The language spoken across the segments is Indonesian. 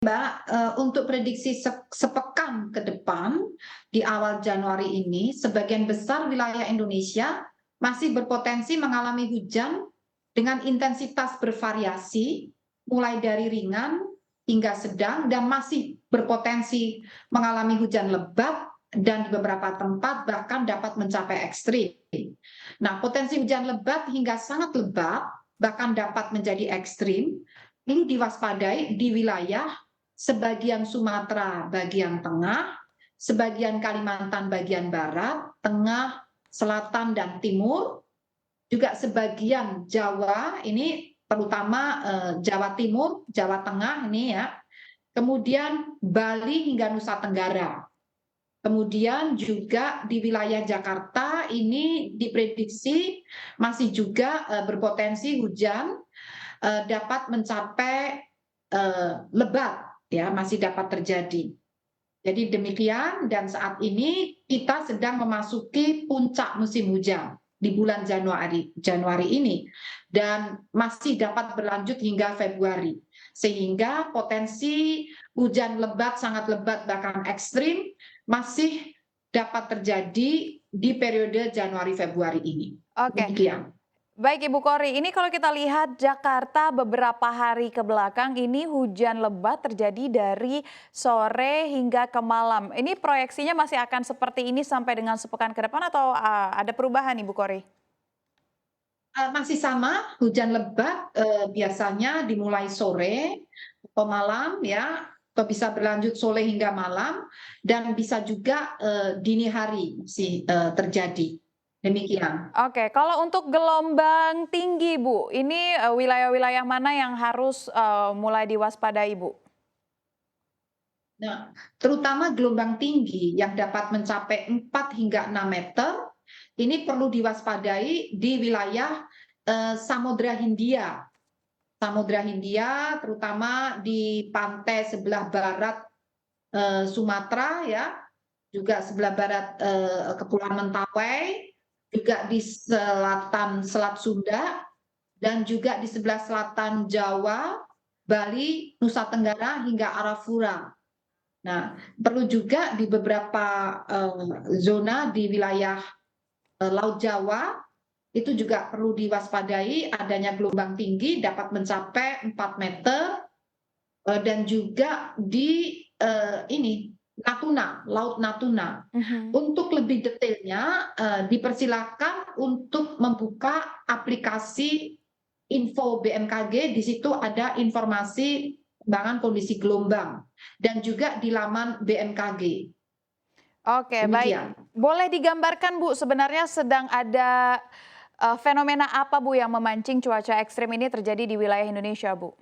Mbak, untuk prediksi sepekan ke depan, di awal Januari ini, sebagian besar wilayah Indonesia masih berpotensi mengalami hujan dengan intensitas bervariasi, mulai dari ringan hingga sedang, dan masih berpotensi mengalami hujan lebat, dan di beberapa tempat bahkan dapat mencapai ekstrim. Nah, potensi hujan lebat hingga sangat lebat, bahkan dapat menjadi ekstrim, ini diwaspadai di wilayah sebagian Sumatera bagian tengah, sebagian Kalimantan bagian barat, tengah, selatan, dan timur, juga sebagian Jawa, ini terutama Jawa Timur, Jawa Tengah ini ya, kemudian Bali hingga Nusa Tenggara. Kemudian juga di wilayah Jakarta ini diprediksi masih juga berpotensi hujan dapat mencapai lebat, ya masih dapat terjadi. Jadi demikian, dan saat ini kita sedang memasuki puncak musim hujan di bulan Januari ini, dan masih dapat berlanjut hingga Februari, sehingga potensi hujan lebat, sangat lebat, bahkan ekstrim masih dapat terjadi di periode Januari Februari ini. Oke, Demikian. baik Ibu Kori, ini kalau kita lihat Jakarta beberapa hari ke belakang ini hujan lebat terjadi dari sore hingga ke malam. Ini proyeksinya masih akan seperti ini sampai dengan sepekan ke depan atau ada perubahan Ibu Kori? Masih sama, hujan lebat biasanya dimulai sore atau malam ya, atau bisa berlanjut sore hingga malam, dan bisa juga dini hari sih terjadi. Demikian. Oke, kalau untuk gelombang tinggi Bu, ini wilayah-wilayah mana yang harus mulai diwaspadai Bu? Nah, terutama gelombang tinggi yang dapat mencapai 4 hingga 6 meter, ini perlu diwaspadai di wilayah Samudra Hindia. Samudra Hindia, terutama di pantai sebelah barat Sumatera ya, juga sebelah barat Kepulauan Mentawai, juga di selatan Selat Sunda, dan juga di sebelah selatan Jawa, Bali, Nusa Tenggara hingga Arafura. Nah, perlu juga di beberapa zona di wilayah Laut Jawa itu juga perlu diwaspadai adanya gelombang tinggi dapat mencapai 4 meter, dan juga di ini Natuna, Laut Natuna. Mhm. Untuk lebih detailnya dipersilakan untuk membuka aplikasi info BMKG, di situ ada informasi perkembangan kondisi gelombang dan juga di laman BMKG. Oke, baik. Demikian. Boleh digambarkan Bu, sebenarnya sedang ada fenomena apa Bu yang memancing cuaca ekstrim ini terjadi di wilayah Indonesia Bu?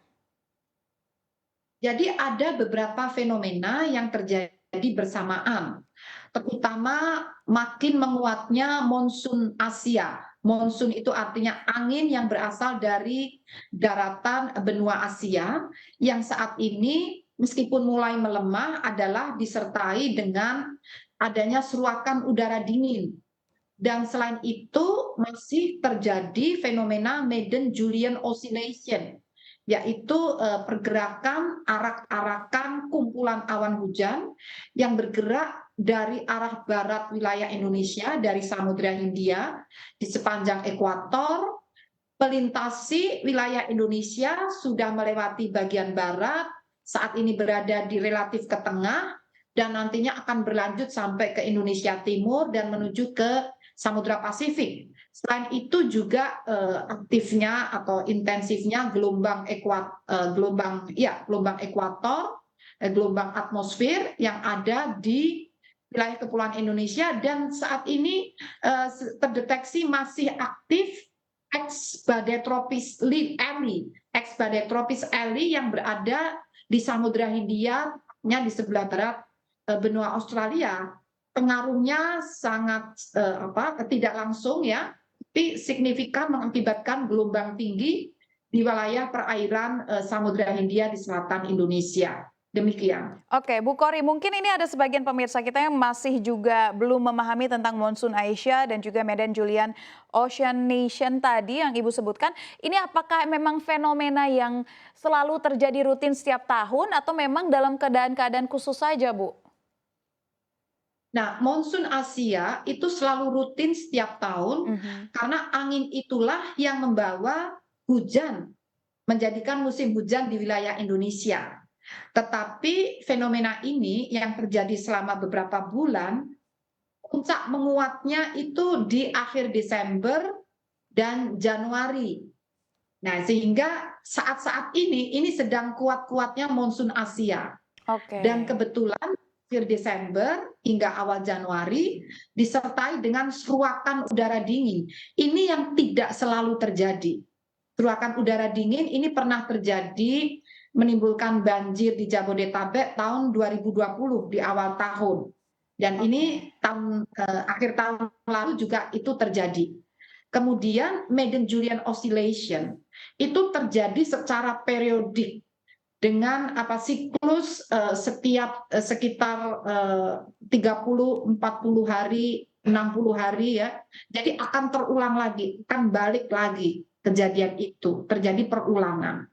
Jadi ada beberapa fenomena yang terjadi bersamaan, terutama makin menguatnya monsun Asia. Monsun itu artinya angin yang berasal dari daratan benua Asia, yang saat ini meskipun mulai melemah adalah disertai dengan adanya seruakan udara dingin. Dan selain itu masih terjadi fenomena Madden-Julian Oscillation, yaitu pergerakan arak-arakan kumpulan awan hujan yang bergerak dari arah barat wilayah Indonesia, dari Samudra Hindia di sepanjang ekuator, melintasi wilayah Indonesia, sudah melewati bagian barat, saat ini berada di relatif ke tengah, dan nantinya akan berlanjut sampai ke Indonesia Timur dan menuju ke Samudra Pasifik. Selain itu juga aktifnya atau intensifnya gelombang ekuator, gelombang atmosfer yang ada di wilayah kepulauan Indonesia, dan saat ini terdeteksi masih aktif ex-badai tropis Elly yang berada di Samudra Hindia, di sebelah barat benua Australia. Pengaruhnya sangat tidak langsung ya, tapi signifikan mengakibatkan gelombang tinggi di wilayah perairan Samudra Hindia di selatan Indonesia. Demikian. Oke, Bu Kori, mungkin ini ada sebagian pemirsa kita yang masih juga belum memahami tentang monsoon Aisyah dan juga Medan Julian Ocean Nation tadi yang Ibu sebutkan. Ini apakah memang fenomena yang selalu terjadi rutin setiap tahun atau memang dalam keadaan-keadaan khusus saja, Bu? Nah, monsun Asia itu selalu rutin setiap tahun Mhm. karena angin itulah yang membawa hujan, menjadikan musim hujan di wilayah Indonesia. Tetapi fenomena ini yang terjadi selama beberapa bulan, puncak menguatnya itu di akhir Desember dan Januari. Nah, sehingga saat-saat ini sedang kuat-kuatnya monsun Asia. Oke. Dan kebetulan akhir Desember hingga awal Januari disertai dengan seruakan udara dingin. Ini yang tidak selalu terjadi. Seruakan udara dingin ini pernah terjadi menimbulkan banjir di Jabodetabek tahun 2020 di awal tahun. Dan ini akhir tahun lalu juga itu terjadi. Kemudian Maiden Julian Oscillation itu terjadi secara periodik dengan siklus sekitar 30-40 hari, 60 hari ya. Jadi akan terulang lagi, akan balik lagi kejadian itu, terjadi perulangan.